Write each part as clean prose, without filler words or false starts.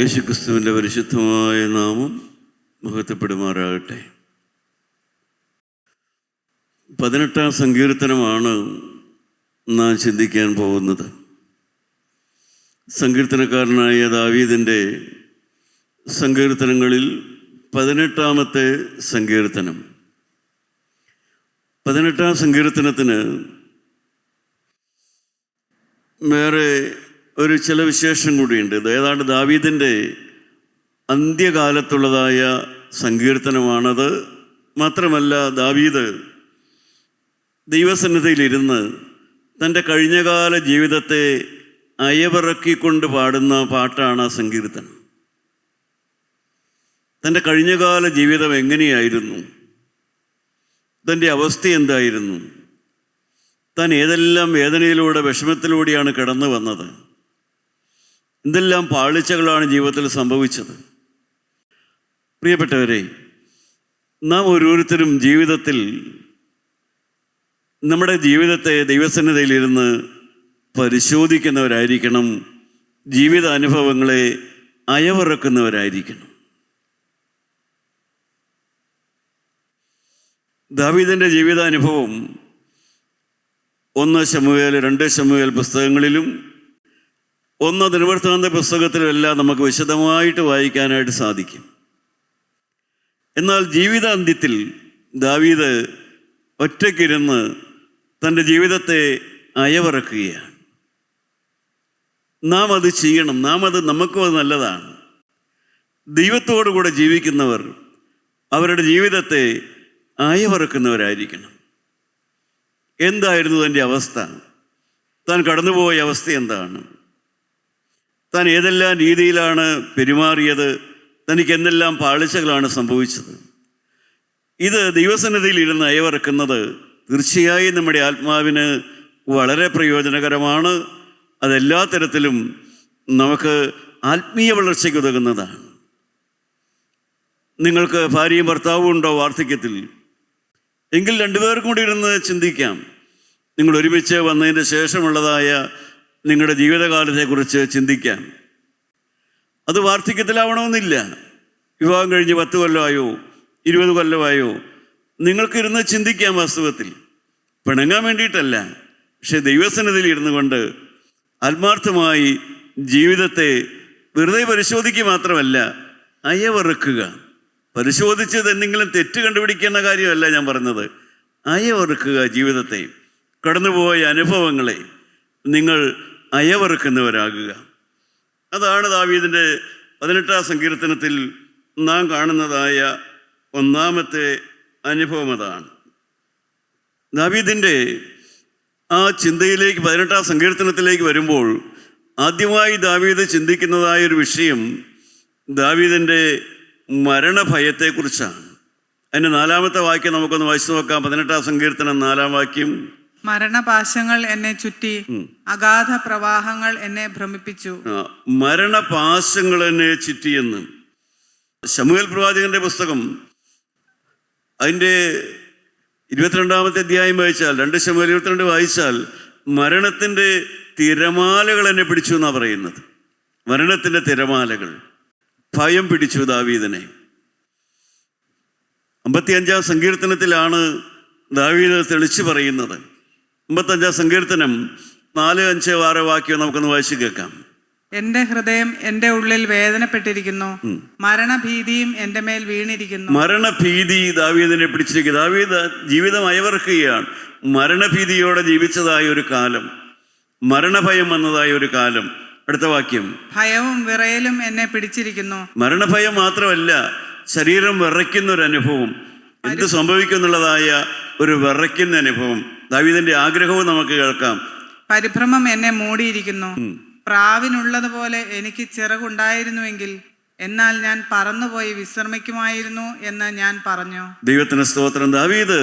യേശുക്രിസ്തുവിൻ്റെ പരിശുദ്ധമായ നാമം മഹത്വപ്പെടുമാറാകട്ടെ. 18-ാം സങ്കീർത്തനമാണ് നാം ചിന്തിക്കാൻ പോകുന്നത്. സങ്കീർത്തനക്കാരനായ ദാവീദിൻ്റെ സങ്കീർത്തനങ്ങളിൽ 18-ാമത്തെ സങ്കീർത്തനം. 18-ാം സങ്കീർത്തനത്തിന് വേറെ ഒരു ചില വിശേഷം കൂടിയുണ്ട്. ഏതാണ്ട് ദാവീദിൻ്റെ അന്ത്യകാലത്തുള്ളതായ സങ്കീർത്തനമാണത്. മാത്രമല്ല, ദാവീദ് ദൈവസന്നിധിയിലിരുന്ന് തൻ്റെ കഴിഞ്ഞകാല ജീവിതത്തെ അയവിറക്കിക്കൊണ്ട് പാടുന്ന പാട്ടാണ് ആ സങ്കീർത്തനം. തൻ്റെ കഴിഞ്ഞകാല ജീവിതം എങ്ങനെയായിരുന്നു, തൻ്റെ അവസ്ഥ എന്തായിരുന്നു, താൻ ഏതെല്ലാം വേദനയിലൂടെ വിഷമത്തിലൂടെയാണ് കടന്നു വന്നത്, എന്തെല്ലാം പാളിച്ചകളാണ് ജീവിതത്തിൽ സംഭവിച്ചത്. പ്രിയപ്പെട്ടവരെ, നാം ഓരോരുത്തരും ജീവിതത്തിൽ നമ്മുടെ ജീവിതത്തെ ദൈവസന്നിധിയിലിരുന്ന് പരിശോധിക്കുന്നവരായിരിക്കണം. ജീവിത അനുഭവങ്ങളെ അയവിറക്കുന്നവരായിരിക്കണം. ദാവീദിൻ്റെ ജീവിതാനുഭവം 1 ശമൂവേൽ 2 ശമൂവേൽ പുസ്തകങ്ങളിലും 1 ദിനവൃത്താന്ത പുസ്തകത്തിലും എല്ലാം നമുക്ക് വിശദമായിട്ട് വായിക്കാനായിട്ട് സാധിക്കും. എന്നാൽ ജീവിതാന്ത്യത്തിൽ ദാവീദ് ഒറ്റയ്ക്കിരുന്ന് തൻ്റെ ജീവിതത്തെ അയവിറക്കുകയാണ്. നാം അത് ചെയ്യണം. നമുക്കും അത് നല്ലതാണ്. ദൈവത്തോടു കൂടെ ജീവിക്കുന്നവർ അവരുടെ ജീവിതത്തെ അയവിറക്കുന്നവരായിരിക്കണം. എന്തായിരുന്നു തൻ്റെ അവസ്ഥ? താൻ കടന്നുപോയ അവസ്ഥ എന്താണ്? താൻ ഏതെല്ലാം രീതിയിലാണ് പെരുമാറിയത്? തനിക്ക് എന്തെല്ലാം പാളിച്ചകളാണ് സംഭവിച്ചത്? ഇത് ദൈവസന്നിധിയിൽ ഇരുന്ന് അയവിറക്കുന്നത് തീർച്ചയായും നമ്മുടെ ആത്മാവിന് വളരെ പ്രയോജനകരമാണ്. അതെല്ലാ തരത്തിലും നമുക്ക് ആത്മീയ വളർച്ചയ്ക്ക് ഉതകുന്നതാണ്. നിങ്ങൾക്ക് ഭാര്യയും ഭർത്താവും ഉണ്ടോ വാർദ്ധക്യത്തിൽ? എങ്കിൽ 2 പേർക്കും കൂടി ഇരുന്ന് ചിന്തിക്കാം. നിങ്ങൾ ഒരുമിച്ച് വന്നതിന് ശേഷമുള്ളതായ നിങ്ങളുടെ ജീവിതകാലത്തെക്കുറിച്ച് ചിന്തിക്കാം. അത് വാർദ്ധക്യത്തിലാവണമെന്നില്ല. വിവാഹം കഴിഞ്ഞ് 10 കൊല്ലമായോ 20 കൊല്ലമായോ നിങ്ങൾക്കിരുന്ന് ചിന്തിക്കാം. വാസ്തവത്തിൽ പിണങ്ങാൻ വേണ്ടിയിട്ടല്ല, പക്ഷെ ദൈവസന്നിധിയിൽ ഇരുന്നു കൊണ്ട് ആത്മാർത്ഥമായി ജീവിതത്തെ വെറുതെ പരിശോധിക്കുക മാത്രമല്ല, അയവിറക്കുക. പരിശോധിച്ചത് എന്തെങ്കിലും തെറ്റ് കണ്ടുപിടിക്കുന്ന കാര്യമല്ല ഞാൻ പറഞ്ഞത്. അയവിറക്കുക. ജീവിതത്തെ, കടന്നുപോയ അനുഭവങ്ങളെ നിങ്ങൾ അയവിറക്കുന്നവരാകുക. അതാണ് ദാവീദിൻ്റെ 18-ാം സങ്കീർത്തനത്തിൽ നാം കാണുന്നതായ 1-ാമത്തെ അനുഭവം. അതാണ് ദാവീദിൻ്റെ ആ ചിന്തയിലേക്ക് 18-ാം സങ്കീർത്തനത്തിലേക്ക് വരുമ്പോൾ ആദ്യമായി ദാവീദ് ചിന്തിക്കുന്നതായൊരു വിഷയം ദാവീദിൻ്റെ മരണഭയത്തെക്കുറിച്ചാണ്. അതിൻ്റെ 4-ാമത്തെ വാക്യം നമുക്കൊന്ന് വായിച്ചു നോക്കാം. 18-ാം സങ്കീർത്തനം 4-ാം വാക്യം. മരണപാശങ്ങൾ എന്നെ ചുറ്റി, അഗാധ പ്രവാഹങ്ങൾ എന്നെ ഭ്രമിപ്പിച്ചു. മരണപാശങ്ങൾ എന്നെ ചുറ്റിയെന്ന് ശമൂവേൽ പ്രവാചകന്റെ പുസ്തകം അതിൻ്റെ 22-ാമത്തെ അധ്യായം വായിച്ചാൽ, 2 ശമൂവേൽ 22 വായിച്ചാൽ, മരണത്തിൻ്റെ തിരമാലകൾ എന്നെ പിടിച്ചു എന്നാണ് പറയുന്നത്. മരണത്തിൻ്റെ തിരമാലകൾ ഭയം പിടിച്ചു ദാവീദിനെ. 55-ാം സങ്കീർത്തനത്തിലാണ് ദാവീദ് തെളിച്ചു പറയുന്നത്. 55-ാം സങ്കീർത്തനം 4, 5, 6 വാക്യം നമുക്കൊന്ന് വായിച്ചു കേൾക്കാം. എന്റെ ഹൃദയം എന്റെ ഉള്ളിൽ വേദനപ്പെട്ടിരിക്കുന്നു, മരണഭീതിയും എന്റെ മേൽ വീണിരിക്കുന്നു. മരണഭീതി ദാവീദിനെ പിടിച്ചിരിക്കുക. ദാവീദ് ജീവിതം അയവിറക്കുകയാണ്. മരണഭീതിയോടെ ജീവിച്ചതായ ഒരു കാലം, മരണഭയം വന്നതായ ഒരു കാലം. അടുത്ത വാക്യം. ഭയവും വിറയലും എന്നെ പിടിച്ചിരിക്കുന്നു. മരണഭയം മാത്രമല്ല, ശരീരം വിറയ്ക്കുന്ന ഒരു അനുഭവം. എന്ത് സംഭവിക്കുന്നുള്ളതായ ഒരു വിറയ്ക്കുന്ന അനുഭവം. ദാവീദിന്റെ ആഗ്രഹവും നമുക്ക് കേൾക്കാം. പരിഭ്രമം എന്നെ മൂടിയിരിക്കുന്നു. പ്രാവിനുള്ളതുപോലെ എനിക്ക് ചിറകുണ്ടായിരുന്നുവെങ്കിൽ എന്നാൽ ഞാൻ പറന്നുപോയി വിശ്രമിക്കുമായിരുന്നു എന്ന് ഞാൻ പറഞ്ഞു. ദൈവത്തിന് സ്തോത്രം. ദാവീദ്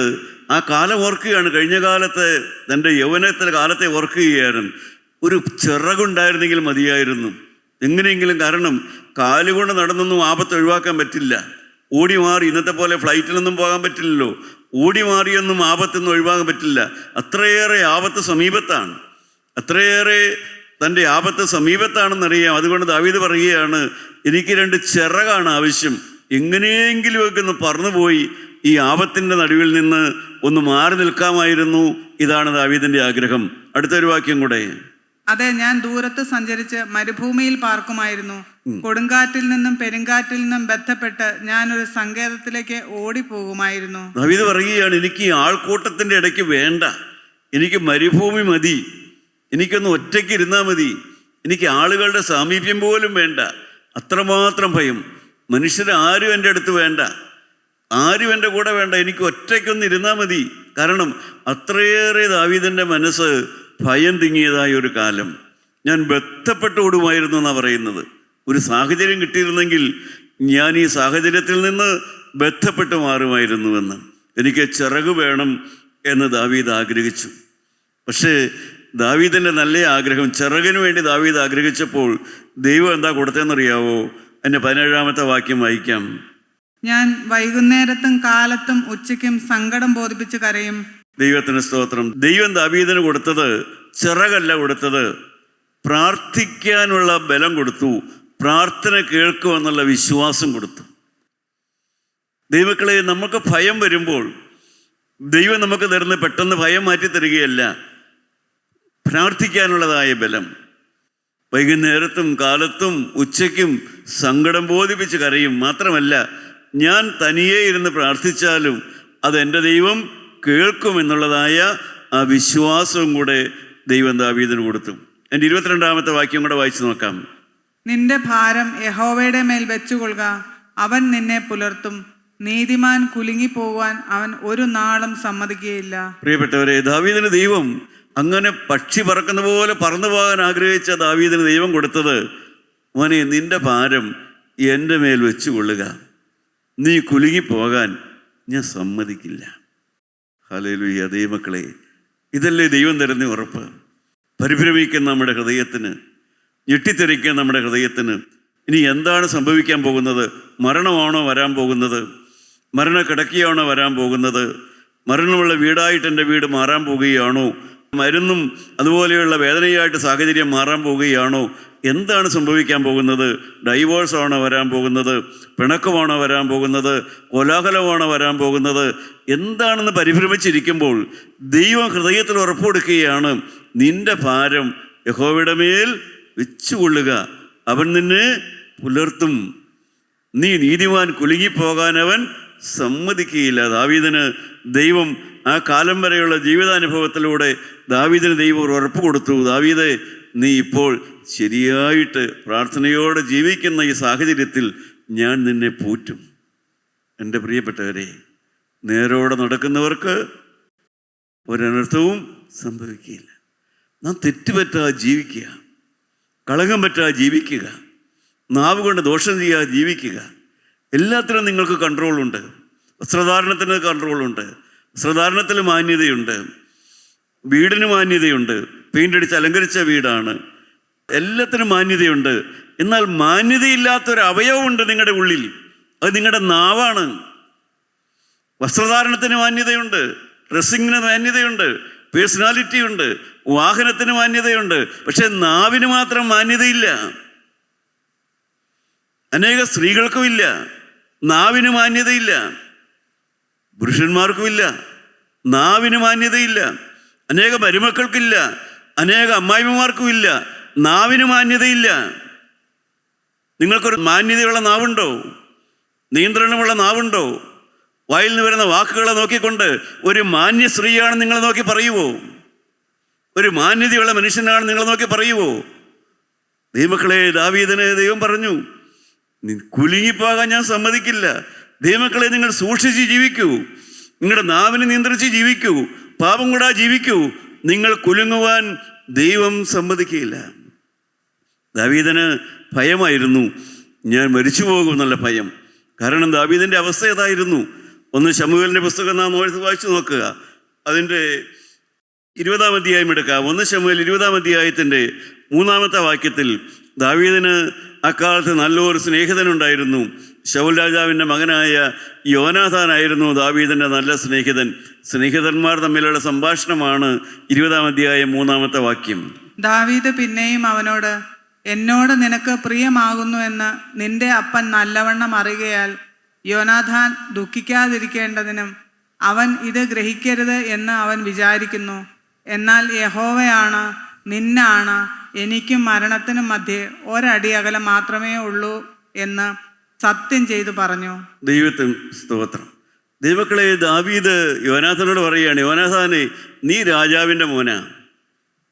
ആ കാലം ഓർക്കുകയാണ്. കഴിഞ്ഞ കാലത്ത് തൻ്റെ യൗവനത്തിലെ കാലത്തെ ഓർക്കുകയായിരുന്നു. ഒരു ചിറകുണ്ടായിരുന്നെങ്കിൽ മതിയായിരുന്നു എങ്ങനെയെങ്കിലും. കാരണം കാലുകൊണ്ട് നടന്നൊന്നും ആപത്ത് ഒഴിവാക്കാൻ പറ്റില്ല. ഓടി മാറി, ഇന്നത്തെ പോലെ ഫ്ലൈറ്റിലൊന്നും പോകാൻ പറ്റില്ലല്ലോ. ഓടി മാറിയൊന്നും ആപത്തൊന്നും ഒഴിവാക്കാൻ പറ്റില്ല. അത്രയേറെ ആപത്ത് സമീപത്താണ്, അത്രയേറെ തൻ്റെ ആപത്ത് സമീപത്താണെന്നറിയാം. അതുകൊണ്ട് ദാവീദ് പറയുകയാണ്, എനിക്ക് 2 ചിറകാണ് ആവശ്യം. എങ്ങനെയെങ്കിലും ഒക്കെ ഒന്ന് പറന്നുപോയി ഈ ആപത്തിൻ്റെ നടുവിൽ നിന്ന് ഒന്ന് മാറി നിൽക്കാമായിരുന്നു. ഇതാണ് ദാവീദിൻ്റെ ആഗ്രഹം. അടുത്തൊരു വാക്യം കൂടെ. അതെ, ഞാൻ ദൂരത്ത് സഞ്ചരിച്ച് മരുഭൂമിയിൽ പാർക്കുമായിരുന്നു. കൊടുങ്കാറ്റിൽ നിന്നും പെരുങ്കാറ്റിൽ നിന്നും ബന്ധപ്പെട്ട് ഞാൻ ഒരു സങ്കേതത്തിലേക്ക് ഓടിപ്പോകുമായിരുന്നു. ദാവീദ് പറയുകയാണ്, എനിക്ക് ഈ ആൾക്കൂട്ടത്തിൻ്റെ ഇടയ്ക്ക് വേണ്ട, എനിക്ക് മരുഭൂമി മതി, എനിക്കൊന്ന് ഒറ്റയ്ക്ക് ഇരുന്നാൽ മതി, എനിക്ക് ആളുകളുടെ സാമീപ്യം പോലും വേണ്ട. അത്രമാത്രം ഭയം. മനുഷ്യരാരും എൻ്റെ അടുത്ത് വേണ്ട, ആരും എൻ്റെ കൂടെ വേണ്ട, എനിക്ക് ഒറ്റയ്ക്കൊന്ന് ഇരുന്നാൽ മതി. കാരണം അത്രയേറെ ദാവീദിൻ്റെ മനസ്സ് ഭയം തിങ്ങിയതായ ഒരു കാലം. ഞാൻ ബന്ധപ്പെട്ട് ഓടുമായിരുന്നു എന്നാണ് പറയുന്നത്. ഒരു സാഹചര്യം കിട്ടിയിരുന്നെങ്കിൽ ഞാൻ ഈ സാഹചര്യത്തിൽ നിന്ന് ബന്ധപ്പെട്ട് മാറുമായിരുന്നുവെന്ന്. എനിക്ക് ചിറക് വേണം എന്ന് ദാവീദ് ആഗ്രഹിച്ചു. പക്ഷേ ദാവീദിൻ്റെ നല്ല ആഗ്രഹം, ചിറകിന് വേണ്ടി ദാവീദ് ആഗ്രഹിച്ചപ്പോൾ ദൈവം എന്താ കൊടുത്തതെന്നറിയാവോ? എൻ്റെ 17-ാമത്തെ വാക്യം വായിക്കാം. ഞാൻ വൈകുന്നേരത്തും കാലത്തും ഉച്ചയ്ക്കും സങ്കടം ബോധിപ്പിച്ച് കരയും. ദൈവത്തിന് സ്തോത്രം. ദൈവം ദാവീദിന് കൊടുത്തത് ചിറകല്ല കൊടുത്തത്, പ്രാർത്ഥിക്കാനുള്ള ബലം കൊടുത്തു, പ്രാർത്ഥന കേൾക്കുമെന്നുള്ള വിശ്വാസം കൊടുത്തു. ദൈവമക്കളെ, നമുക്ക് ഭയം വരുമ്പോൾ ദൈവം നമുക്ക് തരുന്ന പെട്ടെന്ന് ഭയം മാറ്റി തരികയല്ല, പ്രാർത്ഥിക്കാനുള്ളതായ ബലം. വൈകുന്നേരത്തും കാലത്തും ഉച്ചയ്ക്കും സങ്കടം ബോധിപ്പിച്ച് കരയും. മാത്രമല്ല, ഞാൻ തനിയെ ഇരുന്ന് പ്രാർത്ഥിച്ചാലും അതെൻ്റെ ദൈവം കേൾക്കുമെന്നുള്ളതായ ആ വിശ്വാസവും കൂടെ ദൈവം ദാവീദിന് കൊടുത്തു. എൻ്റെ 22-ാമത്തെ വാക്യം കൂടെ വായിച്ചു നോക്കാം. നിന്റെ ഭാരം യഹോവയുടെ മേൽ വെച്ചുകൊള്ളുക, അവൻ നിന്നെ പുലർത്തും. നീതിമാൻ കുലുങ്ങിപ്പോവാൻ അവൻ ഒരു നാളും സമ്മതിക്കുകയില്ല. പ്രിയപ്പെട്ടവരെ, ദാവീദിന് ദൈവം അങ്ങനെ പക്ഷി പറക്കുന്ന പോലെ പറന്നു പോകാൻ ആഗ്രഹിച്ച ദാവീദിന് ദൈവം കൊടുത്തത്, മോനെ, നിന്റെ ഭാരം എൻ്റെ മേൽ വെച്ചുകൊള്ളുക, നീ കുലുങ്ങിപ്പോകാൻ ഞാൻ സമ്മതിക്കില്ല. ഹല്ലേലൂയ. ദൈവമക്കളെ, ഇതല്ലേ ദൈവം തരുന്ന ഉറപ്പ്? പരിഭ്രമിക്കുന്ന നമ്മുടെ ഹൃദയത്തിന്, ഞെട്ടിത്തെറിക്കുന്ന നമ്മുടെ ഹൃദയത്തിന് ഇനി എന്താണ് സംഭവിക്കാൻ പോകുന്നത്? മരണമാണോ വരാൻ പോകുന്നത്? മരണക്കിടക്കിയാണോ വരാൻ പോകുന്നത്? മരണമുള്ള വീടായിട്ട് എൻ്റെ വീട് മാറാൻ പോവുകയാണോ? മരുന്നും അതുപോലെയുള്ള വേദനയായിട്ട് സാഹചര്യം മാറാൻ പോവുകയാണോ? എന്താണ് സംഭവിക്കാൻ പോകുന്നത്? ഡൈവോഴ്സാണോ വരാൻ പോകുന്നത്? പിണക്കമാണോ വരാൻ പോകുന്നത്? കോലാഹലമാണോ വരാൻ പോകുന്നത്? എന്താണെന്ന് പരിഭ്രമിച്ചിരിക്കുമ്പോൾ ദൈവം ഹൃദയത്തിൽ ഉറപ്പ് കൊടുക്കുകയാണ്, നിന്റെ ഭാരം യഹോവയുടെ മേൽ വെച്ചുകൊള്ളുക, അവൻ നിന്നെ പുലർത്തും. നീ നീതിമാൻ കുലുങ്ങിപ്പോകാൻ അവൻ സമ്മതിക്കുകയില്ല. ദാവീദിന് ദൈവം ആ കാലം വരെയുള്ള ജീവിതാനുഭവത്തിലൂടെ ദാവീദിന് ദൈവം ഒരു ഉറപ്പ് കൊടുത്തു. ദാവീദേ, നീ ഇപ്പോൾ ശരിയായിട്ട് പ്രാർത്ഥനയോടെ ജീവിക്കുന്ന ഈ സാഹചര്യത്തിൽ ഞാൻ നിന്നെ പോറ്റും. എൻ്റെ പ്രിയപ്പെട്ടവരെ, നേരോടെ നടക്കുന്നവർക്ക് ഒരനർത്ഥവും സംഭവിക്കുകയില്ല. നാം തെറ്റുപറ്റാതെ ജീവിക്കുക, കളങ്കം പറ്റാതെ ജീവിക്കുക, നാവ് കൊണ്ട് ദോഷം ചെയ്യാതെ ജീവിക്കുക. എല്ലാത്തിനും നിങ്ങൾക്ക് കൺട്രോളുണ്ട്. വസ്ത്രധാരണത്തിന് കൺട്രോളുണ്ട്, വസ്ത്രധാരണത്തിൽ മാന്യതയുണ്ട്, വീടിന് മാന്യതയുണ്ട്. പെയിൻ്റ് അടിച്ച് അലങ്കരിച്ച വീടാണ്, എല്ലാത്തിനും മാന്യതയുണ്ട്. എന്നാൽ മാന്യതയില്ലാത്തൊരു അവയവമുണ്ട് നിങ്ങളുടെ ഉള്ളിൽ, അത് നിങ്ങളുടെ നാവാണ്. വസ്ത്രധാരണത്തിന് മാന്യതയുണ്ട്, ഡ്രസ്സിങ്ങിന് മാന്യതയുണ്ട്, പേഴ്സണാലിറ്റി ഉണ്ട്, വാഹനത്തിന് മാന്യതയുണ്ട്. പക്ഷെ നാവിന് മാത്രം മാന്യതയില്ല. അനേക സ്ത്രീകൾക്കുമില്ല, നാവിന് മാന്യതയില്ല. പുരുഷന്മാർക്കുമില്ല, നാവിന് മാന്യതയില്ല. അനേക മരുമക്കൾക്കില്ല, അനേക അമ്മായിമ്മമാർക്കുമില്ല, നാവിന് മാന്യതയില്ല. നിങ്ങൾക്കൊരു മാന്യതയുള്ള നാവുണ്ടോ? നിയന്ത്രണമുള്ള നാവുണ്ടോ? വായിൽ നിന്ന് വരുന്ന വാക്കുകളെ നോക്കിക്കൊണ്ട് ഒരു മാന്യ സ്ത്രീയാണ് നിങ്ങൾ നോക്കി പറയുവോ? ഒരു മാന്യതയുള്ള മനുഷ്യനാണ് നിങ്ങൾ നോക്കി പറയുവോ? ദൈവമക്കളെ, ദാവീദിന് ദൈവം പറഞ്ഞു, കുലുങ്ങിപ്പോകാൻ ഞാൻ സമ്മതിക്കില്ല. ദൈവമക്കളെ, നിങ്ങൾ സൂക്ഷിച്ച് ജീവിക്കൂ, നിങ്ങളുടെ നാവിനെ നിയന്ത്രിച്ച് ജീവിക്കൂ, പാപം കൂടാതെ ജീവിക്കൂ. നിങ്ങൾ കുലുങ്ങുവാൻ ദൈവം സമ്മതിക്കുകയില്ല. ദാവീദിന് ഭയമായിരുന്നു, ഞാൻ മരിച്ചു പോകുമെന്നുള്ള ഭയം. കാരണം ദാവീദിൻ്റെ അവസ്ഥ ഏതായിരുന്നു? 1 ശമൂവേലിൻ്റെ പുസ്തകം നാം വായിച്ചു നോക്കുക. അതിൻ്റെ 20-ാം അധ്യായം എടുക്കാം. 1 ശമൂവേൽ 20-ാം അധ്യായത്തിൻ്റെ 3-ാമത്തെ വാക്യത്തിൽ ദാവീദിന് അക്കാലത്ത് നല്ലൊരു സ്നേഹിതനുണ്ടായിരുന്നു. ശൗൽ രാജാവിൻ്റെ മകനായ യോനാഥാനായിരുന്നു ദാവീദിൻ്റെ നല്ല സ്നേഹിതൻ. സ്നേഹിതന്മാർ തമ്മിലുള്ള സംഭാഷണമാണ് 20-ാം അധ്യായം 3-ാമത്തെ വാക്യം. ദാവീദ് പിന്നെയും അവനോട്, എന്നോട് നിനക്ക് പ്രിയമാകുന്നു എന്ന് നിന്റെ അപ്പൻ നല്ലവണ്ണം അറിയുകയാൽ യോനാഥാൻ ദുഃഖിക്കാതിരിക്കേണ്ടതിനും അവൻ ഇത് ഗ്രഹിക്കരുത് എന്ന് അവൻ വിചാരിക്കുന്നു. എന്നാൽ യഹോവയാണ്, നിന്നാണ് എനിക്കും മരണത്തിനും മധ്യേ ഒരടി അകലം മാത്രമേ ഉള്ളൂ എന്ന് സത്യം ചെയ്തു പറഞ്ഞു. ദൈവത്തിന് സ്തോത്രം. ദൈവക്കളെ, ദാവീദ് യോനാഥാനോട് പറയുകയാണ്, യോനാഥാനെ, നീ രാജാവിൻ്റെ മോനാ,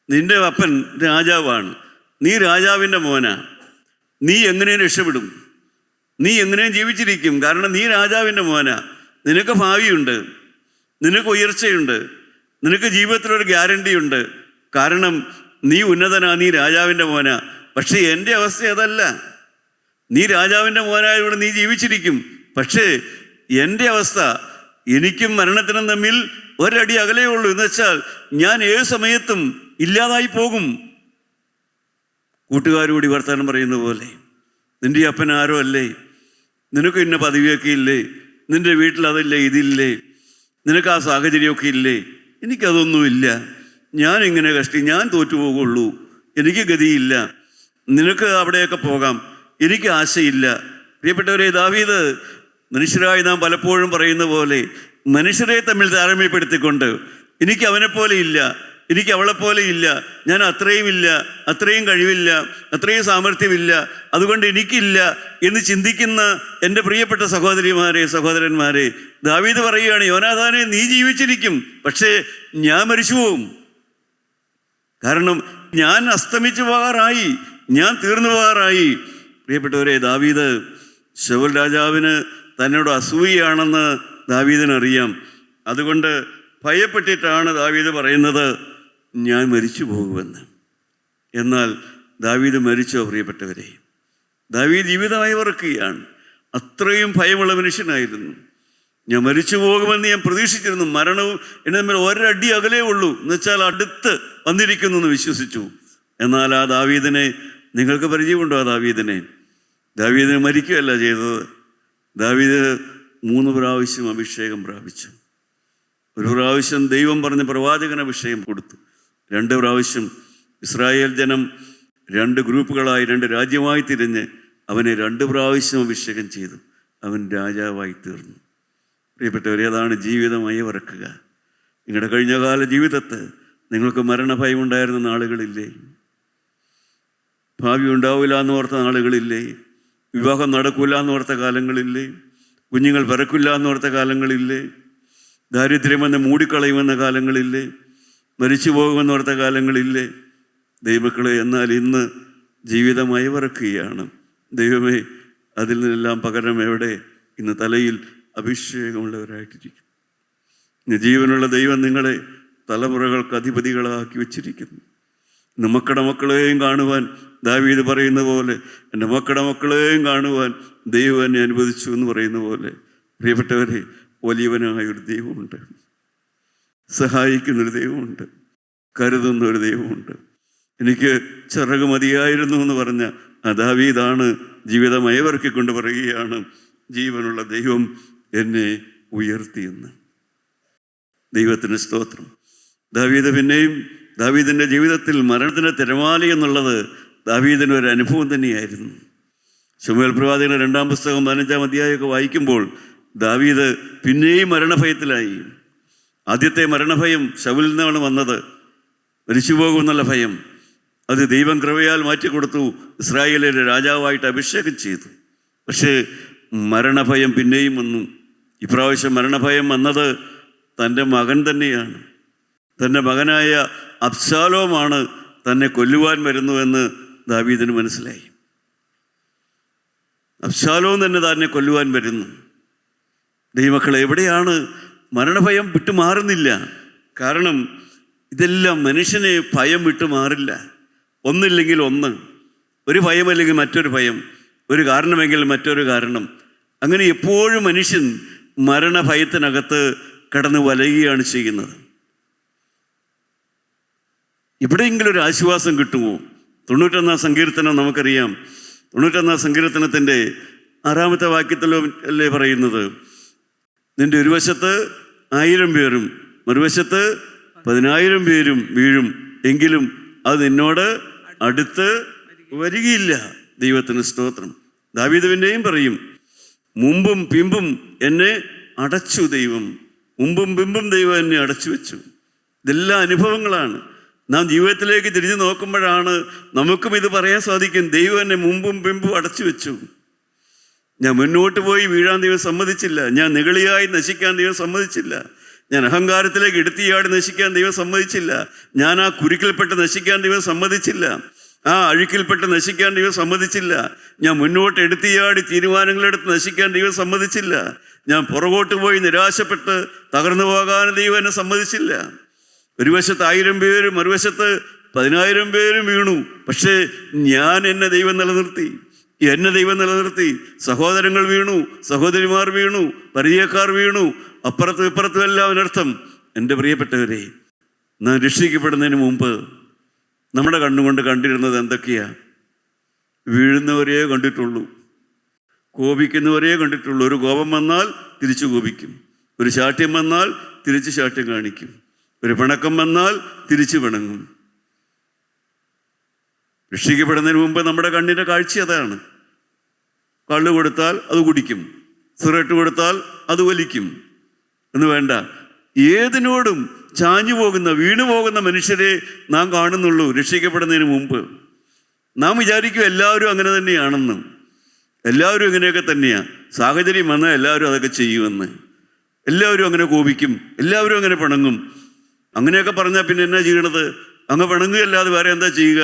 നിന്റെ അപ്പൻ രാജാവാണ്, നീ രാജാവിൻ്റെ മോനാ, നീ എങ്ങനെയും രക്ഷപ്പെടും, നീ എങ്ങനെയും ജീവിച്ചിരിക്കും. കാരണം നീ രാജാവിൻ്റെ മോനാ, നിനക്ക് ഭാവിയുണ്ട്, നിനക്ക് ഉയർച്ചയുണ്ട്, നിനക്ക് ജീവിതത്തിലൊരു ഗ്യാരണ്ടി ഉണ്ട്. കാരണം നീ ഉന്നതനാ, നീ രാജാവിൻ്റെ മോനാ. പക്ഷേ എൻ്റെ അവസ്ഥ അതല്ല. നീ രാജാവിൻ്റെ മോനായതുകൊണ്ട് നീ ജീവിച്ചിരിക്കും. പക്ഷേ എൻ്റെ അവസ്ഥ, എനിക്കും മരണത്തിനും തമ്മിൽ ഒരടി അകലേ ഉള്ളൂ. എന്ന് വെച്ചാൽ ഞാൻ ഏത് സമയത്തും ഇല്ലാതായി പോകും. കൂട്ടുകാരോടി വർത്താനം പറയുന്ന പോലെ, നിൻ്റെ അപ്പൻ ആരോ അല്ലേ, നിനക്ക് ഇന്ന പദവിയൊക്കെ ഇല്ലേ, നിൻ്റെ വീട്ടിൽ അതില്ലേ ഇതില്ലേ, നിനക്ക് ആ സാഹചര്യമൊക്കെ ഇല്ലേ, എനിക്കതൊന്നുമില്ല, ഞാനിങ്ങനെ ഞാൻ തോറ്റുപോകുള്ളൂ, എനിക്ക് ഗതിയില്ല, നിനക്ക് അവിടെയൊക്കെ പോകാം, എനിക്ക് ആശയില്ല. പ്രിയപ്പെട്ടവരെ, ദാവീദ് മനുഷ്യരായി നാം പലപ്പോഴും പറയുന്ന പോലെ മനുഷ്യരെ തമ്മിൽ താരതമ്യപ്പെടുത്തിക്കൊണ്ട് എനിക്ക് അവനെപ്പോലെ ഇല്ല, എനിക്ക് അവളെപ്പോലെ ഇല്ല, ഞാൻ അത്രയും ഇല്ല, അത്രയും കഴിവില്ല, അത്രയും സാമർഥ്യമില്ല, അതുകൊണ്ട് എനിക്കില്ല എന്ന് ചിന്തിക്കുന്ന എൻ്റെ പ്രിയപ്പെട്ട സഹോദരിമാരെ, സഹോദരന്മാരെ, ദാവീദ് പറയുകയാണ്, യോനാഥാനെ, നീ ജീവിച്ചിരിക്കും, പക്ഷേ ഞാൻ മരിച്ചു പോവും. കാരണം ഞാൻ അസ്തമിച്ചു പോകാറായി, ഞാൻ തീർന്നു പോകാറായി. പ്രിയപ്പെട്ടവരെ, ദാവീദ് ശൗൽ രാജാവിന് തന്നോട് അസൂയയാണെന്ന് ദാവീദിനറിയാം. അതുകൊണ്ട് ഭയപ്പെട്ടിട്ടാണ് ദാവീദ് പറയുന്നത്, ഞാൻ മരിച്ചു പോകുമെന്ന്. എന്നാൽ ദാവീദ് മരിച്ചോ? പ്രിയപ്പെട്ടവരെ, ദാവീദ് ജീവിതമായി ഓർക്കുകയാണ്. അത്രയും ഭയമുള്ള മനുഷ്യനായിരുന്നു. ഞാൻ മരിച്ചു പോകുമെന്ന് ഞാൻ പ്രതീക്ഷിച്ചിരുന്നു. മരണവും എന്നെ തമ്മിൽ ഒരടി അകലേ ഉള്ളൂ, എന്നുവെച്ചാൽ അടുത്ത് വന്നിരിക്കുന്നു എന്ന് വിശ്വസിച്ചു. എന്നാൽ ആ ദാവീദിനെ നിങ്ങൾക്ക് പരിചയമുണ്ടോ? ആ ദാവീദിനെ മരിക്കുകയല്ല ചെയ്തത്. ദാവീദ് 3 പ്രാവശ്യം അഭിഷേകം പ്രാപിച്ചു. ഒരു പ്രാവശ്യം ദൈവം പറഞ്ഞ പ്രവാചകൻ അഭിഷേകം കൊടുത്തു. 2 പ്രാവശ്യം ഇസ്രായേൽ ജനം 2 ഗ്രൂപ്പുകളായി 2 രാജ്യമായി തിരിഞ്ഞ് അവനെ 2 പ്രാവശ്യം അഭിഷേകം ചെയ്തു. അവൻ രാജാവായി തീർന്നു. പ്രിയപ്പെട്ടവരെ, അതാണ് ജീവിതമായി വറക്കുക. നിങ്ങളുടെ കഴിഞ്ഞകാല ജീവിതത്തെ നിങ്ങൾക്ക് മരണഭയം ഉണ്ടായിരുന്ന നാളുകളില്ലേ? ഭാവി ഉണ്ടാവില്ല എന്ന് ഓർത്ത നാളുകളില്ലേ? വിവാഹം നടക്കില്ല എന്ന് ഓർത്ത കാലങ്ങളില്ലേ? കുഞ്ഞുങ്ങൾ പിറക്കില്ല എന്ന് ഓർത്ത കാലങ്ങളില്ലേ? ദാരിദ്ര്യമെന്ന് മൂടിക്കളയുമെന്ന കാലങ്ങളില്ലേ? മരിച്ചു പോകുമെന്ന് ഓർത്ത കാലങ്ങളില്ലേ? ദൈവമക്കളെ, എന്നാൽ ഇന്ന് ജീവിതമായി വറക്കുകയാണ്. ദൈവമേ, അതിൽ നിന്നെല്ലാം പകരം എവിടെ? ഇന്ന് തലയിൽ അഭിഷേകമുള്ളവരായിട്ടിരിക്കും. ഇന്ന് ജീവനുള്ള ദൈവം നിങ്ങളെ തലമുറകൾക്ക് അധിപതികളാക്കി വച്ചിരിക്കുന്നു. ഇന്ന് മക്കളുടെ മക്കളെയും കാണുവാൻ ദാവീദ് പറയുന്ന പോലെ, എൻ്റെ മക്കളുടെ മക്കളെയും കാണുവാൻ ദൈവം എന്നെ അനുവദിച്ചു എന്ന് പറയുന്ന പോലെ, പ്രിയപ്പെട്ടവരെ, വലിയവനായൊരു ദൈവമുണ്ട്, സഹായിക്കുന്നൊരു ദൈവമുണ്ട്, കരുതുന്നൊരു ദൈവമുണ്ട്. എനിക്ക് ചിറക് മതിയായിരുന്നു എന്ന് പറഞ്ഞ ദാവീദാണ് ജീവിതമയവർക്കൊണ്ട് പറയുകയാണ്, ജീവനുള്ള ദൈവം എന്നെ ഉയർത്തിയെന്ന്. ദൈവത്തിന് സ്തോത്രം. ദാവീദ് പിന്നെയും ദാവീദിൻ്റെ ജീവിതത്തിൽ മരണത്തിൻ്റെ തിരമാല എന്നുള്ളത് ദാവീദിന് ഒരു അനുഭവം തന്നെയായിരുന്നു. ശമൂവേൽ പ്രവാചകന്റെ 2-ാം പുസ്തകം 15-ാം അധ്യായമൊക്കെ വായിക്കുമ്പോൾ ദാവീദ് പിന്നെയും മരണഭയത്തിലായി. ആദ്യത്തെ മരണഭയം ശൗലിൽ നിന്നാണ് വന്നത്, മരിച്ചു പോകുമെന്നുള്ള ഭയം. അത് ദൈവം കൃപയാൽ മാറ്റിക്കൊടുത്തു, ഇസ്രായേലിലെ രാജാവായിട്ട് അഭിഷേകം ചെയ്തു. പക്ഷേ മരണഭയം പിന്നെയും വന്നു. ഇപ്രാവശ്യം മരണഭയം വന്നത് തൻ്റെ മകൻ തന്നെയാണ്. തൻ്റെ മകനായ അബ്ശാലോമാണ് തന്നെ കൊല്ലുവാൻ വരുന്നുവെന്ന് ദാവീദിന് മനസ്സിലായി. അബ്ശാലോം തന്നെ കൊല്ലുവാൻ വരുന്നു. ദൈവമക്കളെ, എവിടെയാണ് മരണഭയം വിട്ടുമാറുന്നില്ല? കാരണം ഇതെല്ലാം മനുഷ്യനെ ഭയം വിട്ടുമാറില്ല. ഒന്നില്ലെങ്കിൽ ഒന്ന്, ഒരു ഭയമല്ലെങ്കിൽ മറ്റൊരു ഭയം, ഒരു കാരണമെങ്കിൽ മറ്റൊരു കാരണം. അങ്ങനെ എപ്പോഴും മനുഷ്യൻ മരണഭയത്തിനകത്ത് കടന്ന് വലയുകയാണ് ചെയ്യുന്നത്. എവിടെയെങ്കിലും ഒരു ആശ്വാസം കിട്ടുമോ? 91-ാം സങ്കീർത്തനം നമുക്കറിയാം. 91-ാം സങ്കീർത്തനത്തിൻ്റെ 6-ാമത്തെ വാക്യത്തിലോ അല്ലേ പറയുന്നത്, നിൻ്റെ ഒരു വശത്ത് 1000 പേരും മറുവശത്ത് 10,000 പേരും വീഴും, എങ്കിലും അത് നിന്നോട് അടുത്ത് വരികയില്ല. ദൈവത്തിന് സ്തോത്രം. ദാവീദ് പിന്നെയും പറയും, മുമ്പും പിമ്പും എന്നെ അടച്ചു ദൈവം, മുമ്പും പിമ്പും ദൈവം എന്നെ അടച്ചു വെച്ചു. ഇതെല്ലാം അനുഭവങ്ങളാണ്. നാം ജീവിതത്തിലേക്ക് തിരിഞ്ഞു നോക്കുമ്പോഴാണ് നമുക്കും ഇത് പറയാൻ സാധിക്കും. ദൈവം എന്നെ മുമ്പും പിമ്പും അടച്ചു വെച്ചു. ഞാൻ മുന്നോട്ട് പോയി വീഴാൻ ദൈവം സമ്മതിച്ചില്ല. ഞാൻ നിഗളിയായി നശിക്കാൻ ദൈവം സമ്മതിച്ചില്ല. ഞാൻ അഹങ്കാരത്തിലേക്ക് എടുത്തിയാടി നശിക്കാൻ ദൈവം സമ്മതിച്ചില്ല. ഞാൻ ആ കുരുക്കിൽപ്പെട്ട് നശിക്കാൻ ദൈവം സമ്മതിച്ചില്ല. ആ അഴുക്കിൽപ്പെട്ട് നശിക്കാൻ ദൈവം സമ്മതിച്ചില്ല. ഞാൻ മുന്നോട്ട് എടുത്തിയാടി തീരുമാനങ്ങളെടുത്ത് നശിക്കാൻ ദൈവം സമ്മതിച്ചില്ല. ഞാൻ പുറകോട്ട് പോയി നിരാശപ്പെട്ട് തകർന്നു പോകാൻ ദൈവം എന്നെ സമ്മതിച്ചില്ല. ഒരു വശത്ത് 1000 പേരും മറുവശത്ത് 10,000 പേരും വീണു. പക്ഷേ എന്നെ ദൈവം നിലനിർത്തി. സഹോദരങ്ങൾ വീണു, സഹോദരിമാർ വീണു, പരിചയക്കാർ വീണു, അപ്പുറത്തും ഇപ്പുറത്തും എല്ലാം അനർത്ഥം. എൻ്റെ പ്രിയപ്പെട്ടവരെ, നാം രക്ഷിക്കപ്പെടുന്നതിന് മുമ്പ് നമ്മുടെ കണ്ണുകൊണ്ട് കണ്ടിരുന്നത് എന്തൊക്കെയാ? വീഴുന്നവരെയേ കണ്ടിട്ടുള്ളൂ, കോപിക്കുന്നവരെയേ കണ്ടിട്ടുള്ളൂ. ഒരു കോപം വന്നാൽ തിരിച്ചു കോപിക്കും, ഒരു ശാഠ്യം വന്നാൽ തിരിച്ച് ശാഠ്യം കാണിക്കും, ഒരു പിണക്കം വന്നാൽ തിരിച്ചു പിണങ്ങും. രക്ഷിക്കപ്പെടുന്നതിന് മുമ്പ് നമ്മുടെ കണ്ണിൻ്റെ കാഴ്ച അതാണ്. കള്ള് കൊടുത്താൽ അത് കുടിക്കും, സിഗരറ്റ് കൊടുത്താൽ അത് വലിക്കും എന്ന് വേണ്ട, ഏതിനോടും ചാഞ്ഞു പോകുന്ന വീണു പോകുന്ന മനുഷ്യരെ നാം കാണുന്നുള്ളൂ. രക്ഷിക്കപ്പെടുന്നതിന് മുമ്പ് നാം വിചാരിക്കും എല്ലാവരും അങ്ങനെ തന്നെയാണെന്ന്. എല്ലാവരും ഇങ്ങനെയൊക്കെ തന്നെയാണ്. സാഹചര്യം വന്നാൽ എല്ലാവരും അതൊക്കെ ചെയ്യുമെന്ന്. എല്ലാവരും അങ്ങനെ കോപിക്കും, എല്ലാവരും അങ്ങനെ പിണങ്ങും. അങ്ങനെയൊക്കെ പറഞ്ഞാൽ പിന്നെ എന്നാ ചെയ്യണത്? അങ്ങ് പിണങ്ങുകയല്ലാതെ വേറെ എന്താ ചെയ്യുക?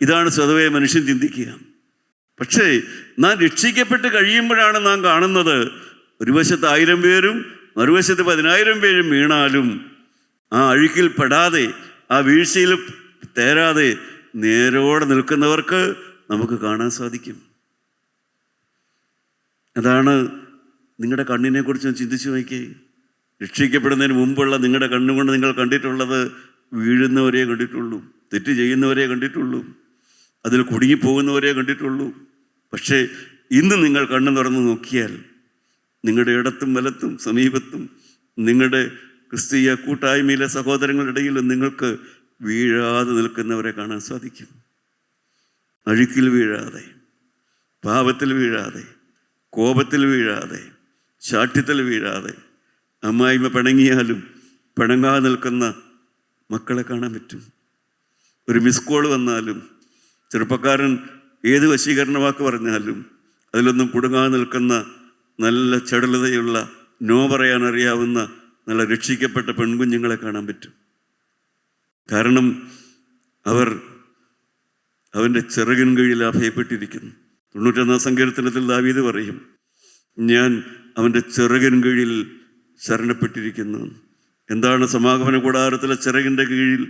ഇതാണ് സ്വതവേ മനുഷ്യൻ ചിന്തിക്കുക. പക്ഷേ നാം രക്ഷിക്കപ്പെട്ട് കഴിയുമ്പോഴാണ് നാം കാണുന്നത്, ഒരു വശത്ത് 1000 പേരും മറുവശത്ത് 10,000 പേരും വീണാലും ആ അഴുക്കിൽ പെടാതെ, ആ വീഴ്ചയിൽ തേരാതെ നേരോടെ നിൽക്കുന്നവർക്ക് നമുക്ക് കാണാൻ സാധിക്കും. അതാണ് നിങ്ങളുടെ കണ്ണിനെ കുറിച്ച് ചിന്തിച്ചു നോക്കിയേ. രക്ഷിക്കപ്പെടുന്നതിന് മുമ്പുള്ള നിങ്ങളുടെ കണ്ണുകൊണ്ട് നിങ്ങൾ കണ്ടിട്ടുള്ളത് വീഴുന്നവരെ കണ്ടിട്ടുള്ളൂ, തെറ്റ് ചെയ്യുന്നവരെ കണ്ടിട്ടുള്ളൂ, അതിൽ കുടുങ്ങിപ്പോകുന്നവരെ കണ്ടിട്ടുള്ളൂ. പക്ഷേ ഇന്ന് നിങ്ങൾ കണ്ണു തുറന്ന് നോക്കിയാൽ നിങ്ങളുടെ ഇടത്തും വലത്തും സമീപത്തും നിങ്ങളുടെ ക്രിസ്തീയ കൂട്ടായ്മയിലെ സഹോദരങ്ങളുടെ ഇടയിലും നിങ്ങൾക്ക് വീഴാതെ നിൽക്കുന്നവരെ കാണാൻ സാധിക്കും. അഴുക്കിൽ വീഴാതെ, പാപത്തിൽ വീഴാതെ, കോപത്തിൽ വീഴാതെ, ശാഠ്യത്തിൽ വീഴാതെ, അമ്മായിമ്മ പിണങ്ങിയാലും പിണങ്ങാതെ നിൽക്കുന്ന മക്കളെ കാണാൻ പറ്റും. ഒരു മിസ് കോൾ വന്നാലും, ചെറുപ്പക്കാരൻ ഏത് വശീകരണ വാക്ക് പറഞ്ഞാലും അതിലൊന്നും കുടുങ്ങാതെ നിൽക്കുന്ന നല്ല ചടുലതയുള്ള, നോ പറയാൻ അറിയാവുന്ന നല്ല രക്ഷിക്കപ്പെട്ട പെൺകുഞ്ഞുങ്ങളെ കാണാൻ പറ്റും. കാരണം അവൻ്റെ ചിറകിൻ കീഴിൽ അഭയപ്പെട്ടിരിക്കുന്നു. 91 സങ്കീർത്തനത്തിൽ ദാവീദ് പറയും, ഞാൻ അവൻ്റെ ചിറകിൻ കീഴിൽ ശരണപ്പെട്ടിരിക്കുന്നു. എന്താണ് സമാഗമന കൂടാരത്തിലെ ചിറകിൻ്റെ കീഴിൽ?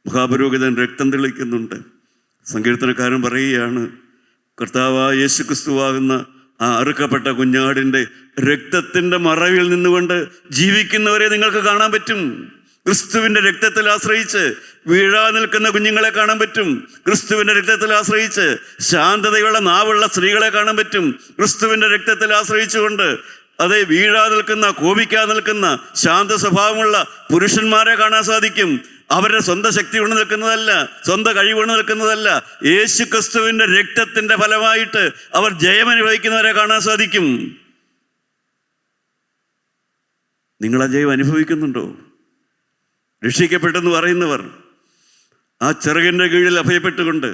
മഹാപുരോഹിതൻ രക്തം തെളിക്കുന്നുണ്ട്. സങ്കീർത്തനക്കാരൻ പറയുകയാണ്, കർത്താവായ യേശു ക്രിസ്തുവാകുന്ന ആ അറുക്കപ്പെട്ട കുഞ്ഞാടിൻ്റെ രക്തത്തിൻ്റെ മറവിൽ നിന്നുകൊണ്ട് ജീവിക്കുന്നവരെ നിങ്ങൾക്ക് കാണാൻ പറ്റും. ക്രിസ്തുവിൻ്റെ രക്തത്തിൽ ആശ്രയിച്ച് വീഴാ നിൽക്കുന്ന കുഞ്ഞുങ്ങളെ കാണാൻ പറ്റും. ക്രിസ്തുവിൻ്റെ രക്തത്തിൽ ആശ്രയിച്ച് ശാന്തതയുള്ള നാവുള്ള സ്ത്രീകളെ കാണാൻ പറ്റും. ക്രിസ്തുവിൻ്റെ രക്തത്തിൽ ആശ്രയിച്ചുകൊണ്ട് അതേ വീഴാ നിൽക്കുന്ന, കോപിക്കാതെ നിൽക്കുന്ന, ശാന്ത സ്വഭാവമുള്ള പുരുഷന്മാരെ കാണാൻ സാധിക്കും. അവരുടെ സ്വന്തം ശക്തി കൊണ്ട് നിൽക്കുന്നതല്ല, സ്വന്തം കഴിവ് കൊണ്ട് നിൽക്കുന്നതല്ല, യേശു ക്രിസ്തുവിൻ്റെ രക്തത്തിൻ്റെ ഫലമായിട്ട് അവർ ജയമനുഭവിക്കുന്നവരെ കാണാൻ സാധിക്കും. നിങ്ങൾ ആ ജയം അനുഭവിക്കുന്നുണ്ടോ? രക്ഷിക്കപ്പെട്ടെന്ന് പറയുന്നവർ ആ ചിറകിൻ്റെ കീഴിൽ അഭയപ്പെട്ടുകൊണ്ട്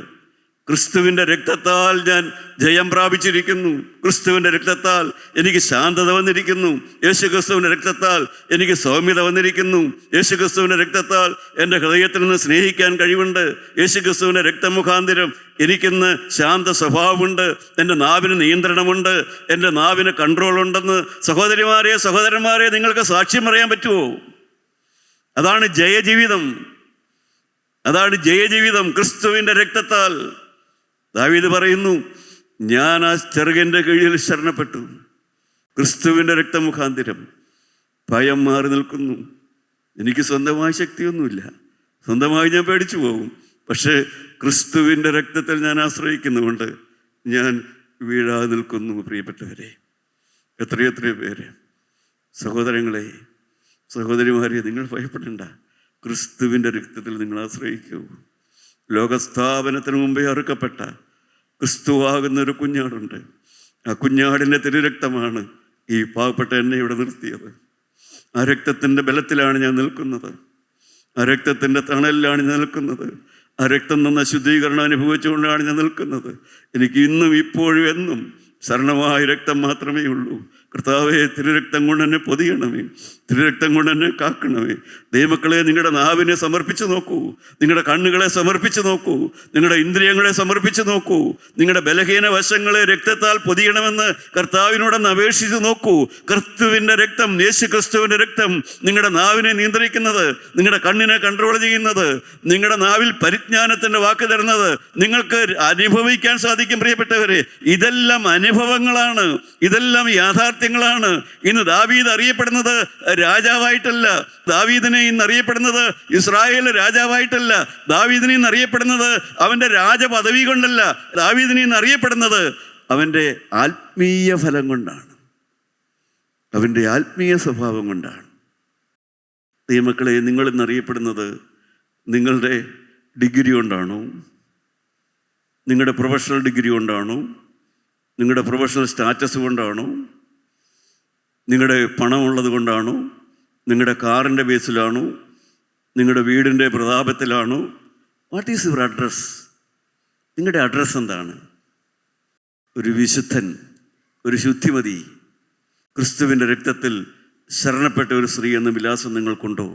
ക്രിസ്തുവിൻ്റെ രക്തത്താൽ ഞാൻ ജയം പ്രാപിച്ചിരിക്കുന്നു, ക്രിസ്തുവിൻ്റെ രക്തത്താൽ എനിക്ക് ശാന്തത വന്നിരിക്കുന്നു, യേശു ക്രിസ്തുവിൻ്റെ രക്തത്താൽ എനിക്ക് സൗമ്യത വന്നിരിക്കുന്നു, യേശു ക്രിസ്തുവിൻ്റെ രക്തത്താൽ എൻ്റെ ഹൃദയത്തിൽ നിന്ന് സ്നേഹിക്കാൻ കഴിവുണ്ട്, യേശു ക്രിസ്തുവിൻ്റെ രക്തമുഖാന്തരം എനിക്കിന്ന് ശാന്ത സ്വഭാവമുണ്ട്, എൻ്റെ നാവിന് നിയന്ത്രണമുണ്ട്, എൻ്റെ നാവിന് കൺട്രോളുണ്ടെന്ന് സഹോദരന്മാരെ നിങ്ങൾക്ക് സാക്ഷ്യം പറയാൻ പറ്റുമോ? അതാണ് ജയജീവിതം. ക്രിസ്തുവിൻ്റെ രക്തത്താൽ. ദാവീദ് പറയുന്നു, ഞാൻ ആ ചെറുകിൻ്റെ കീഴിൽ ശരണപ്പെട്ടു, ക്രിസ്തുവിൻ്റെ രക്തമുഖാന്തരം ഭയം മാറി നിൽക്കുന്നു. എനിക്ക് സ്വന്തമായ ശക്തിയൊന്നുമില്ല, സ്വന്തമായി ഞാൻ പേടിച്ചു പോകും. പക്ഷേ ക്രിസ്തുവിൻ്റെ രക്തത്തിൽ ഞാൻ ആശ്രയിക്കുന്നുകൊണ്ട് ഞാൻ വീഴാതെ നിൽക്കുന്നു. പ്രിയപ്പെട്ടവരെ, എത്രയോ പേര്, സഹോദരങ്ങളെ, സഹോദരിമാരെ, നിങ്ങൾ ഭയപ്പെടേണ്ട. ക്രിസ്തുവിൻ്റെ രക്തത്തിൽ നിങ്ങൾ ആശ്രയിക്കൂ. ലോകസ്ഥാപനത്തിന് മുമ്പേ അറുക്കപ്പെട്ട ക്രിസ്തുവാകുന്ന ഒരു കുഞ്ഞാടുണ്ട്. ആ കുഞ്ഞാടിൻ്റെ തിരുരക്തമാണ് ഈ പാവപ്പെട്ട എന്നെ ഇവിടെ നിർത്തിയത്. ആ രക്തത്തിൻ്റെ ബലത്തിലാണ് ഞാൻ നിൽക്കുന്നത്. ആ രക്തത്തിൻ്റെ തണലിലാണ് ഞാൻ നിൽക്കുന്നത്. ആ രക്തം തന്ന ശുദ്ധീകരണം അനുഭവിച്ചുകൊണ്ടാണ് ഞാൻ നിൽക്കുന്നത്. എനിക്ക് ഇന്നും ഇപ്പോഴും എന്നും ശരണമായ രക്തം മാത്രമേ ഉള്ളൂ. കർത്താവേ, തിരുരക്തം കൊണ്ട് എന്നെ പൊതിയണമേ, തിരുരക്തം കൊണ്ട് എന്നെ കാക്കണമേ. ദൈവമക്കളെ, നിങ്ങളുടെ നാവിനെ സമർപ്പിച്ച് നോക്കൂ, നിങ്ങളുടെ കണ്ണുകളെ സമർപ്പിച്ച് നോക്കൂ, നിങ്ങളുടെ ഇന്ദ്രിയങ്ങളെ സമർപ്പിച്ച് നോക്കൂ. നിങ്ങളുടെ ബലഹീന വശങ്ങളെ രക്തത്താൽ പൊതിയണമെന്ന് കർത്താവിനോടൊന്ന് അപേക്ഷിച്ച് നോക്കൂ. ക്രിസ്തുവിൻ്റെ രക്തം, യേശു ക്രിസ്തുവിൻ്റെ രക്തം നിങ്ങളുടെ നാവിനെ നിയന്ത്രിക്കുന്നത്, നിങ്ങളുടെ കണ്ണിനെ കൺട്രോൾ ചെയ്യുന്നത്, നിങ്ങളുടെ നാവിൽ പരിജ്ഞാനത്തിൻ്റെ വാക്ക് തരുന്നത് നിങ്ങൾക്ക് അനുഭവിക്കാൻ സാധിക്കും. പ്രിയപ്പെട്ടവരെ, ഇതെല്ലാം അനുഭവങ്ങളാണ്, ഇതെല്ലാം യാഥാർത്ഥ്യങ്ങളാണ്. ഇന്ന് ദാവീദ് അറിയപ്പെടുന്നത് രാജാവായിട്ടല്ല. ദാവീദിനെ ഇന്ന് അറിയപ്പെടുന്നത് ഇസ്രായേൽ രാജാവായിട്ടല്ല. ദാവീദിനെ ഇന്ന് അറിയപ്പെടുന്നത് അവൻ്റെ രാജപദവി കൊണ്ടല്ല. ദാവീദിനെ ഇന്ന് അറിയപ്പെടുന്നത് അവൻ്റെ ആത്മീയ ഫലം കൊണ്ടാണ്, അവൻ്റെ ആത്മീയ സ്വഭാവം കൊണ്ടാണ്. ദൈവമക്കളെ, നിങ്ങളിന്ന് അറിയപ്പെടുന്നത് നിങ്ങളുടെ ഡിഗ്രി കൊണ്ടാണോ? നിങ്ങളുടെ പ്രൊഫഷണൽ ഡിഗ്രി കൊണ്ടാണോ? നിങ്ങളുടെ പ്രൊഫഷണൽ സ്റ്റാറ്റസ് കൊണ്ടാണോ? നിങ്ങളുടെ പണമുള്ളത് കൊണ്ടാണോ? നിങ്ങളുടെ കാറിൻ്റെ ബേസിലാണോ? നിങ്ങളുടെ വീടിൻ്റെ പ്രതാപത്തിലാണോ? What is your address? നിങ്ങളുടെ അഡ്രസ്സ് എന്താണ്? ഒരു വിശുദ്ധൻ, ഒരു ശുദ്ധിമതി, ക്രിസ്തുവിൻ്റെ രക്തത്തിൽ ശരണപ്പെട്ട ഒരു സ്ത്രീ എന്ന വിലാസം നിങ്ങൾക്കുണ്ടോ?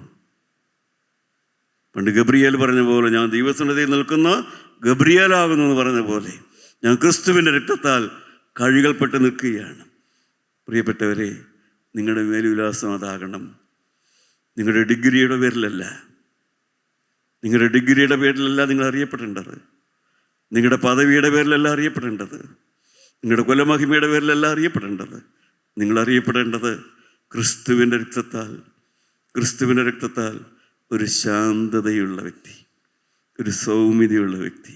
പണ്ട് ഗബ്രിയേൽ പറഞ്ഞ പോലെ, ഞാൻ ദൈവസന്നിധിയിൽ നിൽക്കുന്ന ഗബ്രിയേലാകുന്നു എന്ന് പറഞ്ഞ പോലെ, ഞാൻ ക്രിസ്തുവിൻ്റെ രക്തത്താൽ കഴുകൽപ്പെട്ട് നിൽക്കുകയാണ്. പ്രിയപ്പെട്ടവരെ, നിങ്ങളുടെ മേൽവിലാസം അതാകണം. നിങ്ങളുടെ ഡിഗ്രിയുടെ പേരിലല്ല, നിങ്ങളുടെ ഡിഗ്രിയുടെ പേരിലല്ല നിങ്ങൾ അറിയപ്പെടേണ്ടത്. നിങ്ങളുടെ പദവിയുടെ പേരിലല്ല അറിയപ്പെടേണ്ടത്. നിങ്ങളുടെ കുലമഹിമയുടെ പേരിലല്ല അറിയപ്പെടേണ്ടത്. നിങ്ങൾ അറിയപ്പെടേണ്ടത് ക്രിസ്തുവിൻ്റെ രക്തത്താൽ, ക്രിസ്തുവിൻ്റെ രക്തത്താൽ ഒരു ശാന്തതയുള്ള വ്യക്തി, ഒരു സൗമ്യതയുള്ള വ്യക്തി,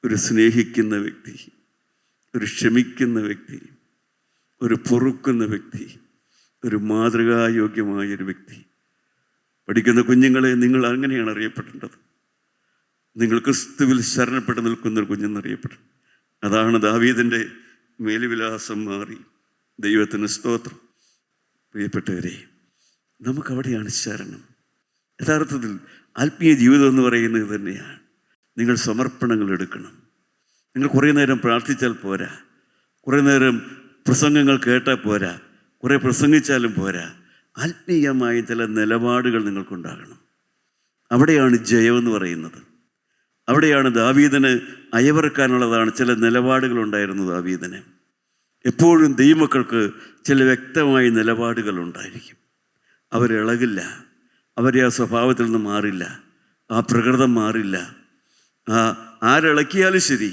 ഒരു സ്നേഹിക്കുന്ന വ്യക്തി, ഒരു ക്ഷമിക്കുന്ന വ്യക്തി, ഒരു പൊറുക്കുന്ന വ്യക്തി, ഒരു മാതൃകായോഗ്യമായൊരു വ്യക്തി. പഠിക്കുന്ന കുഞ്ഞുങ്ങളെ, നിങ്ങൾ അങ്ങനെയാണ് അറിയപ്പെടേണ്ടത്. നിങ്ങൾ ക്രിസ്തുവിൽ ശരണപ്പെട്ട് നിൽക്കുന്ന ഒരു കുഞ്ഞെന്നറിയപ്പെടും. അതാണ് ദാവീദിൻ്റെ മേൽവിലാസം മാറി. ദൈവത്തിന് സ്തോത്രം. പ്രിയപ്പെട്ടവരെ, നമുക്കവിടെയാണ് ശരണം. യഥാർത്ഥത്തിൽ ആത്മീയ ജീവിതം എന്ന് പറയുന്നത് തന്നെയാണ്. നിങ്ങൾ സമർപ്പണങ്ങൾ എടുക്കണം. നിങ്ങൾ കുറേ നേരം പ്രാർത്ഥിച്ചാൽ പോരാ, കുറേ നേരം പ്രസംഗങ്ങൾ കേട്ടാൽ പോരാ, കുറേ പ്രസംഗിച്ചാലും പോരാ. ആത്മീയമായ ചില നിലപാടുകൾ നിങ്ങൾക്കുണ്ടാകണം. അവിടെയാണ് ജയമെന്ന് പറയുന്നത്. അവിടെയാണ് ദാവീദിന് അയവറക്കാനുള്ളതാണ് ചില നിലപാടുകളുണ്ടായിരുന്നു. ദാവീദിന് എപ്പോഴും ദൈവമക്കൾക്ക് ചില വ്യക്തമായ നിലപാടുകൾ ഉണ്ടായിരിക്കും. അവരിളകില്ല, അവരെ ആ സ്വഭാവത്തിൽ നിന്ന് മാറില്ല, ആ പ്രകൃതം മാറില്ല. ആരിളക്കിയാലും ശരി,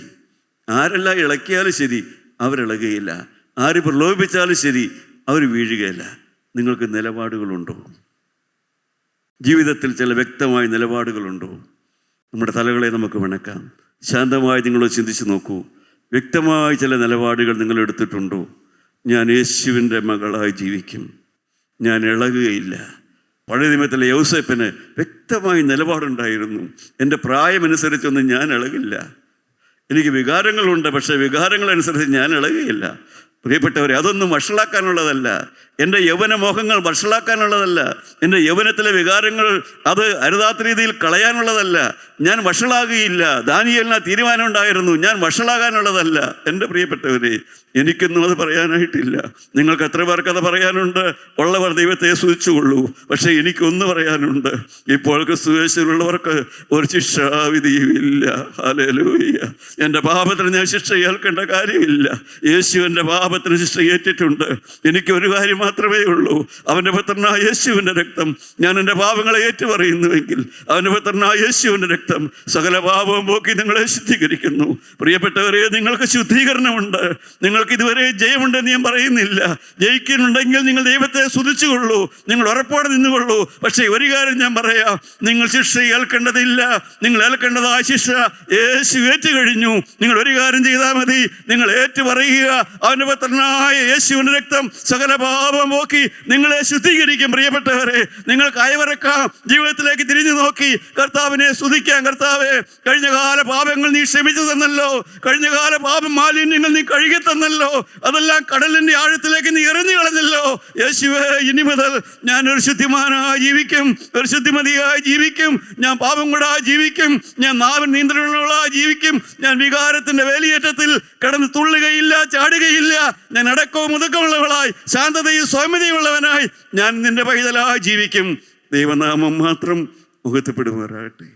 ആരെല്ലാം ഇളക്കിയാലും ശരി, അവരിളകുകയില്ല. ആര് പ്രലോഭിപ്പിച്ചാലും ശരി, അവർ വീഴുകയില്ല. നിങ്ങൾക്ക് നിലപാടുകളുണ്ടോ? ജീവിതത്തിൽ ചില വ്യക്തമായ നിലപാടുകളുണ്ടോ? നമ്മുടെ തലകളെ നമുക്ക് വണക്കാം. ശാന്തമായി നിങ്ങൾ ചിന്തിച്ച് നോക്കൂ. വ്യക്തമായ ചില നിലപാടുകൾ നിങ്ങൾ എടുത്തിട്ടുണ്ടോ? ഞാൻ യേശുവിൻ്റെ മകളായി ജീവിക്കും, ഞാൻ ഇളകുകയില്ല. പഴയ നിയമത്തിലെ യൗസേപ്പിന് വ്യക്തമായ നിലപാടുണ്ടായിരുന്നു. എൻ്റെ പ്രായമനുസരിച്ചൊന്നും ഞാൻ ഇളകില്ല. എനിക്ക് വികാരങ്ങളുണ്ട്, പക്ഷേ വികാരങ്ങളനുസരിച്ച് ഞാൻ ഇളകുകയില്ല. പ്രിയപ്പെട്ടവരെ, അതൊന്നും വഷളാക്കാനുള്ളതല്ല. എൻ്റെ യൗവന മോഹങ്ങൾ വഷളാക്കാനുള്ളതല്ല. എൻ്റെ യൗവനത്തിലെ വികാരങ്ങൾ അത് അരുതാത്ത രീതിയിൽ കളയാനുള്ളതല്ല. ഞാൻ വഷളാകുകയില്ല. ദാനിയേലിന് തീരുമാനം ഉണ്ടായിരുന്നു, ഞാൻ വഷളാകാനുള്ളതല്ല. എൻ്റെ പ്രിയപ്പെട്ടവരെ, എനിക്കൊന്നും അത് പറയാനായിട്ടില്ല. നിങ്ങൾക്ക് എത്ര പേർക്ക് അത് പറയാനുണ്ട്? ഉള്ളവർ ദൈവത്തെ സ്തുതിച്ചുകൊള്ളൂ. പക്ഷേ എനിക്കൊന്ന് പറയാനുണ്ട്. ഇപ്പോൾ ക്രിസ്തുയേശുവിലുള്ളവർക്ക് ഒരു ശിക്ഷാവിധിയുമില്ല. ഹല്ലേലൂയ. എൻ്റെ പാപത്തിന് ഞാൻ ശിക്ഷ ഏൽക്കേണ്ട കാര്യമില്ല. യേശു എൻ്റെ പാപത്തിന് ശിക്ഷ ഏറ്റിട്ടുണ്ട്. എനിക്കൊരു കാര്യം മാത്രമേ ഉള്ളൂ. അവൻ്റെ പുത്രനായ യേശുവിൻ്റെ രക്തം, ഞാൻ എൻ്റെ പാപങ്ങളെ ഏറ്റുപറയുന്നുവെങ്കിൽ അവൻ്റെ പുത്രനായ യേശുവിൻ്റെ രക്തം സകല പാപവും പോക്കി നിങ്ങളെ ശുദ്ധീകരിക്കുന്നു. പ്രിയപ്പെട്ടവരെ, നിങ്ങൾക്ക് ശുദ്ധീകരണമുണ്ട്. നിങ്ങൾക്ക് ഇതുവരെ ജയമുണ്ടെന്ന് ഞാൻ പറയുന്നില്ല. ജയിക്കുന്നുണ്ടെങ്കിൽ നിങ്ങൾ ദൈവത്തെ സ്തുതിച്ചുകൊള്ളൂ, നിങ്ങൾ ഉറപ്പോടെ നിന്നുകൊള്ളൂ. പക്ഷേ ഒരു കാര്യം ഞാൻ പറയാം, നിങ്ങൾ ശിക്ഷ ഏൽക്കേണ്ടതില്ല. നിങ്ങൾ ഏൽക്കേണ്ടതായ ശിക്ഷ യേശു ഏറ്റുകഴിഞ്ഞു. നിങ്ങൾ ഒരു കാര്യം ചെയ്താൽ മതി, നിങ്ങൾ ഏറ്റു പറയുക, അവൻ്റെ സർവപുത്രനായ യേശുവിന്റെ രക്തം സകല പാപം പോക്കി നിങ്ങളെ ശുദ്ധീകരിക്കും. പ്രിയപ്പെട്ടവരെ, നിങ്ങൾ കൈവറക്കാം, ജീവിതത്തിലേക്ക് തിരിഞ്ഞു നോക്കി കർത്താവിനെ സ്തുതിക്കാം. കർത്താവേ, കഴിഞ്ഞകാല പാപങ്ങൾ നീ ക്ഷമിച്ചു തന്നല്ലോ, കഴിഞ്ഞകാല പാപം മാലിന്യങ്ങൾ നീ കഴുകി തന്നല്ലോ, അതെല്ലാം കടലിന്റെ ആഴത്തിലേക്ക് നീ എറിഞ്ഞു കളഞ്ഞല്ലോ. യേശുവേ, ഇനി മുതൽ ഞാൻ ഒരു ശുദ്ധിമാനായി ജീവിക്കും, ഒരു ശുദ്ധിമതിയായി ജീവിക്കും, ഞാൻ പാപം കൂടായി ജീവിക്കും, ഞാൻ നാവിൻ നിയന്ത്രണങ്ങളായി ജീവിക്കും, ഞാൻ വികാരത്തിന്റെ വേലിയേറ്റത്തിൽ കിടന്ന് തുള്ളുകയില്ല, ചാടുകയില്ല, ഞാൻ അടക്കവും മുതക്കമുള്ളവളായി ശാന്തതയും സൗമ്യതയുള്ളവനായി ഞാൻ നിന്റെ പൈതലായി ജീവിക്കും. ദൈവനാമം മാത്രം മുഖത്തപ്പെടുമാറാകട്ടെ.